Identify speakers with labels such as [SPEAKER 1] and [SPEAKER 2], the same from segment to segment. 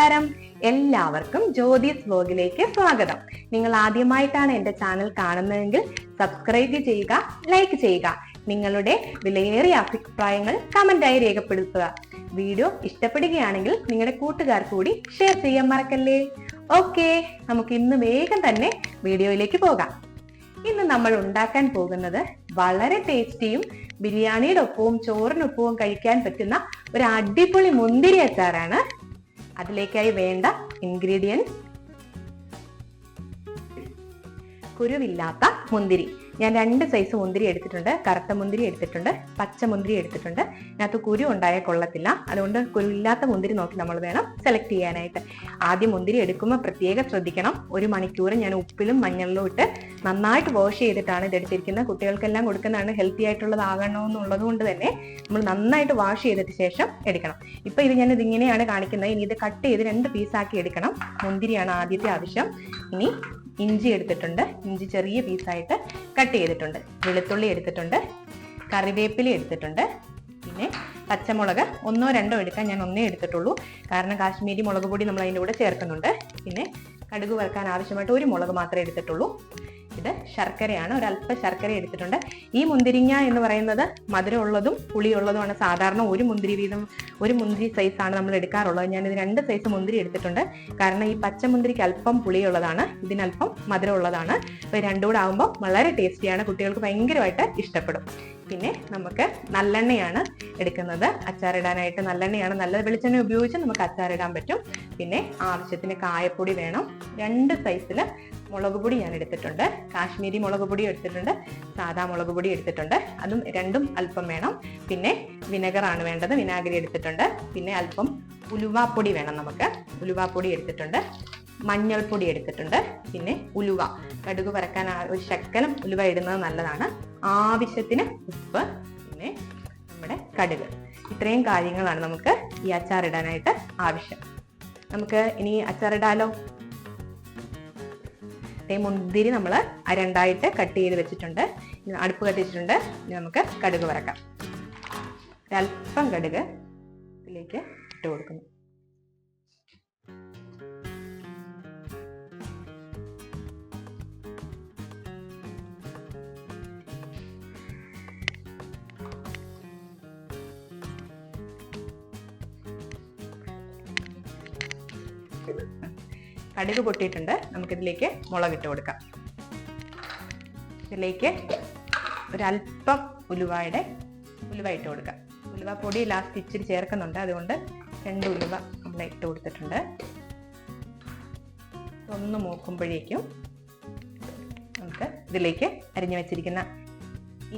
[SPEAKER 1] നമസ്കാരം, എല്ലാവർക്കും ജ്യോതിസ് വ്ലോഗിലേക്ക് സ്വാഗതം. നിങ്ങൾ ആദ്യമായിട്ടാണ് എന്റെ ചാനൽ കാണുന്നതെങ്കിൽ സബ്സ്ക്രൈബ് ചെയ്യുക, ലൈക്ക് ചെയ്യുക. നിങ്ങളുടെ വിലയേറിയ അഭിപ്രായങ്ങൾ കമന്റായി രേഖപ്പെടുത്തുക. വീഡിയോ ഇഷ്ടപ്പെടുകയാണെങ്കിൽ നിങ്ങളുടെ കൂട്ടുകാർക്ക് കൂടി ഷെയർ ചെയ്യാൻ മറക്കല്ലേ. ഓക്കെ, നമുക്ക് ഇന്ന് വേഗം തന്നെ വീഡിയോയിലേക്ക് പോകാം. ഇന്ന് നമ്മൾ ഉണ്ടാക്കാൻ പോകുന്നത് വളരെ ടേസ്റ്റിയും ബിരിയാണിയുടെ ഒപ്പവും ചോറിനൊപ്പവും കഴിക്കാൻ പറ്റുന്ന ഒരു അടിപൊളി മുന്തിരി അച്ചാറാണ്. അതിലേക്കായി വേണ്ട ഇൻഗ്രീഡിയൻസ്: കുരുവില്ലാത്ത മുന്തിരി. ഞാൻ 2 സൈസ് മുന്തിരി എടുത്തിട്ടുണ്ട്. കറുത്ത മുന്തിരി എടുത്തിട്ടുണ്ട്, പച്ച മുന്തിരി എടുത്തിട്ടുണ്ട്. അതിനകത്ത് കുരു ഉണ്ടായാൽ കൊള്ളത്തില്ല, അതുകൊണ്ട് കുരുവില്ലാത്ത മുന്തിരി നോക്കി നമ്മൾ വേണം സെലക്ട് ചെയ്യാനായിട്ട്. ആദ്യം മുന്തിരി എടുക്കുമ്പോൾ പ്രത്യേകം ശ്രദ്ധിക്കണം. 1 മണിക്കൂർ ഞാൻ ഉപ്പിലും മഞ്ഞളിലും ഇട്ട് നന്നായിട്ട് വാഷ് ചെയ്തിട്ടാണ് ഇതെടുത്തിരിക്കുന്നത്. കുട്ടികൾക്കെല്ലാം കൊടുക്കുന്നതാണ്, ഹെൽത്തി ആയിട്ടുള്ളതാകണമെന്നുള്ളത് കൊണ്ട് തന്നെ നമ്മൾ നന്നായിട്ട് വാഷ് ചെയ്തിട്ട് ശേഷം എടുക്കണം. ഇപ്പൊ ഇത് ഞാൻ ഇതിങ്ങനെയാണ് കാണിക്കുന്നത്. ഇനി ഇത് കട്ട് ചെയ്ത് 2 പീസാക്കി എടുക്കണം. മുന്തിരിയാണ് ആദ്യത്തെ ആവശ്യം. ഇനി ഇഞ്ചി എടുത്തിട്ടുണ്ട്, ഇഞ്ചി ചെറിയ പീസായിട്ട് കട്ട് ചെയ്തിട്ടുണ്ട്. വെളുത്തുള്ളി എടുത്തിട്ടുണ്ട്, കറിവേപ്പില എടുത്തിട്ടുണ്ട്. പിന്നെ പച്ചമുളക് 1 or 2 എടുക്കാൻ ഞാൻ 1 എടുത്തിട്ടുള്ളൂ, കാരണം കാശ്മീരി മുളക് പൊടി നമ്മൾ അതിൻ്റെ കൂടെ ചേർക്കുന്നുണ്ട്. പിന്നെ കടുക് വറുക്കാൻ ആവശ്യമായിട്ട് 1 മുളക് മാത്രമേ എടുത്തിട്ടുള്ളൂ. ഇത് ശർക്കരയാണ്, ഒരല്പ ശർക്കര എടുത്തിട്ടുണ്ട്. ഈ മുന്തിരിങ്ങ എന്ന് പറയുന്നത് മധുരമുള്ളതും പുളിയുള്ളതുമാണ്. സാധാരണ 1 മുന്തിരി വീതം 1 മുന്തിരി സൈസാണ് നമ്മൾ എടുക്കാറുള്ളത്. ഞാനിത് 2 സൈസ് മുന്തിരി എടുത്തിട്ടുണ്ട്, കാരണം ഈ പച്ച മുന്തിരിക്ക് അല്പം പുളിയുള്ളതാണ്, ഇതിനല്പം മധുരമുള്ളതാണ്. അപ്പോൾ 2 കൂടെ ആകുമ്പോൾ വളരെ ടേസ്റ്റിയാണ്, കുട്ടികൾക്ക് ഭയങ്കരമായിട്ട് ഇഷ്ടപ്പെടും. പിന്നെ നമുക്ക് നല്ലെണ്ണയാണ് എടുക്കുന്നത് അച്ചാറിടാനായിട്ട്. നല്ലെണ്ണയാണ്, നല്ല വെളിച്ചെണ്ണ ഉപയോഗിച്ച് നമുക്ക് അച്ചാറിടാൻ പറ്റും. പിന്നെ ആവശ്യത്തിന് കായപ്പൊടി വേണം. 2 സൈസിൽ മുളക് പൊടി ഞാൻ എടുത്തിട്ടുണ്ട്. കാശ്മീരി മുളക് പൊടി എടുത്തിട്ടുണ്ട്, സാധാ മുളക് പൊടി എടുത്തിട്ടുണ്ട്. അതും 2ഉം അല്പം വേണം. പിന്നെ വിനെഗറാണ് വേണ്ടത്, വിനാഗിരി എടുത്തിട്ടുണ്ട്. പിന്നെ അല്പം ഉലുവാപ്പൊടി വേണം നമുക്ക്, ഉലുവാപ്പൊടി എടുത്തിട്ടുണ്ട്. മഞ്ഞൾപ്പൊടി എടുത്തിട്ടുണ്ട്. പിന്നെ ഉലുവ, കടുക് വറക്കാൻ ഒരു ശക്കലം ഉലുവ ഇടുന്നത് നല്ലതാണ്. ആവശ്യത്തിന് ഉപ്പ്, പിന്നെ നമ്മുടെ കടുക്. ഇത്രയും കാര്യങ്ങളാണ് നമുക്ക് ഈ അച്ചാറിടാനായിട്ട് ആവശ്യം. നമുക്ക് ഇനി അച്ചാറിടാലോ. മുന്തിരി നമ്മൾ 2ആയിട്ട് കട്ട് ചെയ്ത് വെച്ചിട്ടുണ്ട്. അടുപ്പ് കത്തിച്ചിട്ടുണ്ട്. ഇനി നമുക്ക് കടുക് വറക്കാം. ഒരല്പം കടുക് ഇതിലേക്ക് ഇട്ട് കൊടുക്കുന്നു. കടുക് പൊട്ടിയിട്ടുണ്ട്. നമുക്കിതിലേക്ക് മുളക് ഇട്ട് കൊടുക്കാം. ഇതിലേക്ക് ഒരല്പം ഉലുവ ഇട്ട് കൊടുക്കാം. ഉലുവ പൊടി ലാസ്റ്റ് ഇച്ചിരി ചേർക്കുന്നുണ്ട്, അതുകൊണ്ട് 2 ഉലുവ നമ്മൾ ഇട്ട് കൊടുത്തിട്ടുണ്ട്. ഒന്ന് മൂക്കുമ്പോഴേക്കും നമുക്ക് ഇതിലേക്ക് അരിഞ്ഞു വെച്ചിരിക്കുന്ന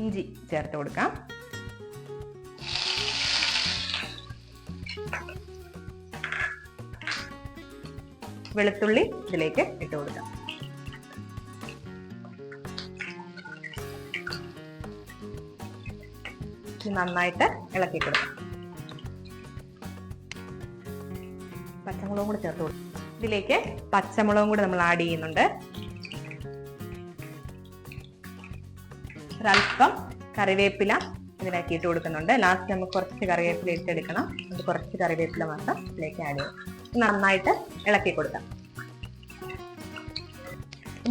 [SPEAKER 1] ഇഞ്ചി ചേർത്ത് കൊടുക്കാം. വെളുത്തുള്ളി ഇതിലേക്ക് ഇട്ട് കൊടുക്കാം. നന്നായിട്ട് ഇളക്കി കൊടുക്കാം. പച്ചമുളകും കൂടെ ചേർത്ത് കൊടുക്കും. ഇതിലേക്ക് പച്ചമുളകും കൂടെ നമ്മൾ ആഡ് ചെയ്യുന്നുണ്ട്. ഒരല്പം കറിവേപ്പില ഇതിലേക്ക് ഇട്ട് കൊടുക്കുന്നുണ്ട്. ലാസ്റ്റ് നമുക്ക് കുറച്ച് കറിവേപ്പില ഇട്ടെടുക്കണം. അത് കുറച്ച് കറിവേപ്പില മാത്രം ഇതിലേക്ക് ആഡ് ചെയ്യും. നന്നായിട്ട് ഇളക്കി കൊടുക്കാം.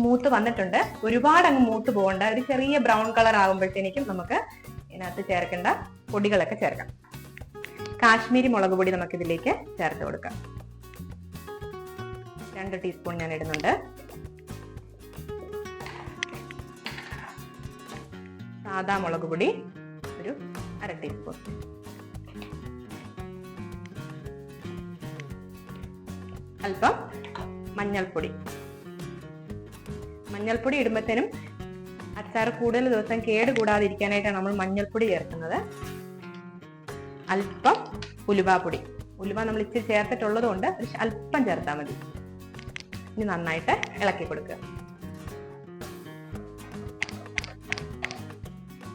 [SPEAKER 1] മൂത്ത് വന്നിട്ടുണ്ട്. ഒരുപാട് അങ്ങ് മൂത്ത് പോകണ്ട. ഒരു ചെറിയ ബ്രൗൺ കളർ ആകുമ്പോഴത്തേക്കും നമുക്ക് ഇതിനകത്ത് ചേർക്കേണ്ട പൊടികളൊക്കെ ചേർക്കാം. കാശ്മീരി മുളക് പൊടി നമുക്ക് ഇതിലേക്ക് ചേർത്ത് കൊടുക്കാം. 2 ടീസ്പൂൺ ഞാൻ ഇടുന്നുണ്ട്. സാദാ മുളക് പൊടി ഒരു 1/2 ടീസ്പൂൺ. അല്പം മഞ്ഞൾപ്പൊടി. മഞ്ഞൾപ്പൊടി ഇടുമ്പോഴത്തേനും അച്ചാർ കൂടുതൽ ദിവസം കേട് കൂടാതിരിക്കാനായിട്ടാണ് നമ്മൾ മഞ്ഞൾപ്പൊടി ചേർക്കുന്നത്. അല്പം ഉലുവാപ്പൊടി. ഉലുവ നമ്മൾ ഇച്ചിരി ചേർത്തിട്ടുള്ളത് കൊണ്ട് അല്പം ചേർത്താൽ മതി. ഇനി നന്നായിട്ട് ഇളക്കി കൊടുക്കുക.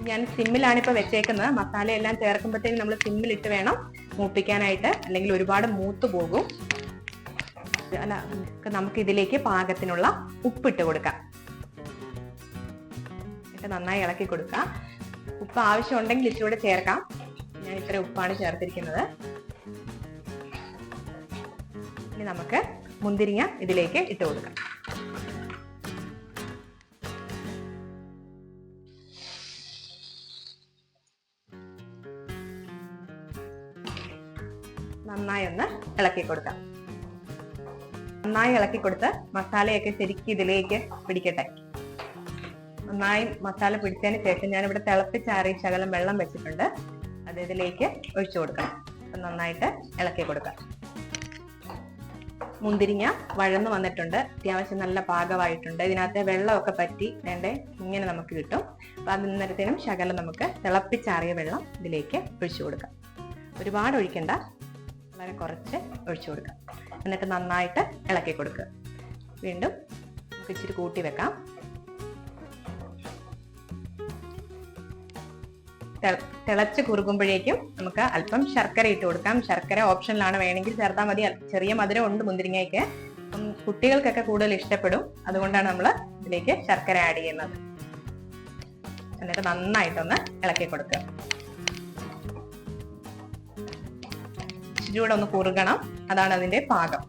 [SPEAKER 1] ഞാൻ സിമ്മിലാണിപ്പോൾ വെച്ചേക്കുന്നത്. മസാലയെല്ലാം ചേർക്കുമ്പോഴത്തേക്കും നമ്മൾ സിമ്മിലിട്ട് വേണം മൂപ്പിക്കാനായിട്ട്, അല്ലെങ്കിൽ ഒരുപാട് മൂത്ത് പോകും. നമുക്ക് ഇതിലേക്ക് പാകത്തിനുള്ള ഉപ്പിട്ട് കൊടുക്കാം. നന്നായി ഇളക്കി കൊടുക്കാം. ഉപ്പ് ആവശ്യമുണ്ടെങ്കിൽ ഇച്ചിരി ചേർക്കാം. ഞാൻ ഇത്ര ഉപ്പാണ് ചേർത്തിരിക്കുന്നത്. ഇനി നമുക്ക് മുന്തിരിങ്ങ ഇതിലേക്ക് ഇട്ട് കൊടുക്കാം. നന്നായി ഒന്ന് ഇളക്കി കൊടുക്കാം. നന്നായി ഇളക്കി കൊടുത്ത് മസാലയൊക്കെ ശരിക്കും ഇതിലേക്ക് പിടിക്കട്ടെ. നന്നായി മസാല പിടിച്ചതിന് ശേഷം ഞാനിവിടെ തിളപ്പിച്ചാറിയ ശകലം വെള്ളം വെച്ചിട്ടുണ്ട്. അത് ഇതിലേക്ക് ഒഴിച്ചു കൊടുക്കണം. നന്നായിട്ട് ഇളക്കി കൊടുക്കാം. മുന്തിരിങ്ങ വഴന്നു വന്നിട്ടുണ്ട്. അത്യാവശ്യം നല്ല പാകമായിട്ടുണ്ട്. ഇതിനകത്തെ വെള്ളമൊക്കെ പറ്റി വേണ്ടേ ഇങ്ങനെ നമുക്ക് കിട്ടും. അപ്പൊ അന്നേരത്തേനും ശകലം നമുക്ക് തിളപ്പിച്ചാറിയ വെള്ളം ഇതിലേക്ക് ഒഴിച്ചു കൊടുക്കാം. ഒരുപാട് ഒഴിക്കണ്ട, വളരെ കുറച്ച് ഒഴിച്ചു കൊടുക്കാം. എന്നിട്ട് നന്നായിട്ട് ഇളക്കി കൊടുക്കുക. വീണ്ടും നമുക്ക് ഇച്ചിരി കൂട്ടി വെക്കാം. തിളച്ച് കുറുകുമ്പോഴേക്കും നമുക്ക് അല്പം ശർക്കര ഇട്ട് കൊടുക്കാം. ശർക്കര ഓപ്ഷനിലാണ്, വേണമെങ്കിൽ ചേർത്താൽ മതി. ചെറിയ മധുരം ഉണ്ട് മുന്തിരിങ്ങയ്ക്ക്. കുട്ടികൾക്കൊക്കെ കൂടുതൽ ഇഷ്ടപ്പെടും. അതുകൊണ്ടാണ് നമ്മൾ ഇതിലേക്ക് ശർക്കര ആഡ് ചെയ്യുന്നത്. എന്നിട്ട് നന്നായിട്ടൊന്ന് ഇളക്കി കൊടുക്കുക. ഇച്ചിരി കൂടെ ഒന്ന് കുറുകണം, അതാണ് അതിന്റെ പാകം.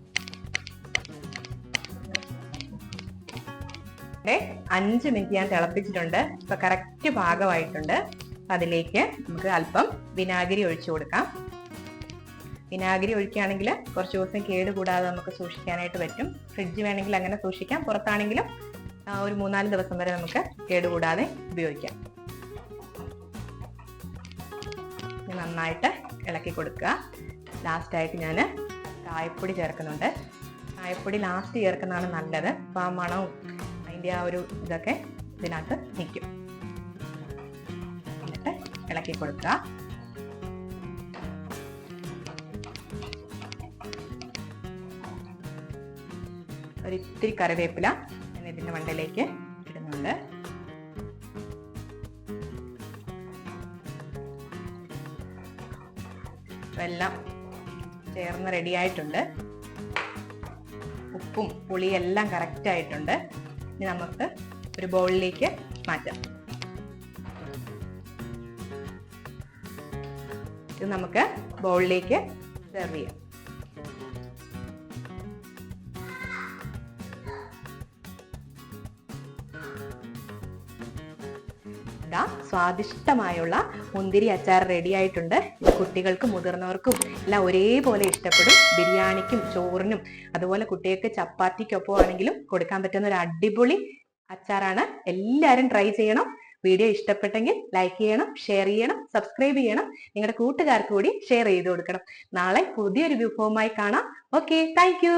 [SPEAKER 1] 5 മിനിറ്റ് ഞാൻ തിളപ്പിച്ചിട്ടുണ്ട്. ഇപ്പൊ കറക്റ്റ് പാകമായിട്ടുണ്ട്. അതിലേക്ക് നമുക്ക് അല്പം വിനാഗിരി ഒഴിച്ചു കൊടുക്കാം. വിനാഗിരി ഒഴിക്കുകയാണെങ്കിൽ കുറച്ച് ദിവസം കേടുകൂടാതെ നമുക്ക് സൂക്ഷിക്കാനായിട്ട് പറ്റും. ഫ്രിഡ്ജ് വേണമെങ്കിൽ അങ്ങനെ സൂക്ഷിക്കാം. പുറത്താണെങ്കിലും ഒരു 3-4 ദിവസം വരെ നമുക്ക് കേടുകൂടാതെ ഉപയോഗിക്കാം. നന്നായിട്ട് ഇളക്കി കൊടുക്കുക. ലാസ്റ്റായിട്ട് ഞാൻ കായപ്പൊടി ചേർക്കുന്നുണ്ട്. കായപ്പൊടി ലാസ്റ്റ് ചേർക്കുന്നതാണ് നല്ലത്. അപ്പോൾ ആ മണവും അതിൻ്റെ ആ ഒരു ഇതൊക്കെ ഇതിനകത്ത് നിൽക്കും. എന്നിട്ട് ഇളക്കി കൊടുക്കുക. ഒരിത്തിരി കറിവേപ്പില ഞാൻ ഇതിൻ്റെ മണ്ടയിലേക്ക് ഇടുന്നുണ്ട്. എല്ലാം ചേർന്ന് റെഡി ആയിട്ടുണ്ട്. ഉപ്പും പുളിയും എല്ലാം കറക്റ്റ് ആയിട്ടുണ്ട്. ഇനി നമുക്ക് ഒരു ബൗളിലേക്ക് മാറ്റാം. ഇത് നമുക്ക് ബൗളിലേക്ക് സെർവ് ചെയ്യാം. സ്വാദിഷ്ടമായുള്ള മുന്തിരി അച്ചാർ റെഡി ആയിട്ടുണ്ട്. ഇത് കുട്ടികൾക്കും മുതിർന്നവർക്കും എല്ലാം ഒരേപോലെ ഇഷ്ടപ്പെടും. ബിരിയാണിക്കും ചോറിനും അതുപോലെ കുട്ടികൾക്ക് ചപ്പാത്തിക്കൊപ്പം ആണെങ്കിലും കൊടുക്കാൻ പറ്റുന്ന ഒരു അടിപൊളി അച്ചാറാണ്. എല്ലാവരും ട്രൈ ചെയ്യണം. വീഡിയോ ഇഷ്ടപ്പെട്ടെങ്കിൽ ലൈക്ക് ചെയ്യണം, ഷെയർ ചെയ്യണം, സബ്സ്ക്രൈബ് ചെയ്യണം. നിങ്ങളുടെ കൂട്ടുകാർക്ക് കൂടി ഷെയർ ചെയ്ത് കൊടുക്കണം. നാളെ പുതിയൊരു വിഭവമായി കാണാം. Okay, thank you.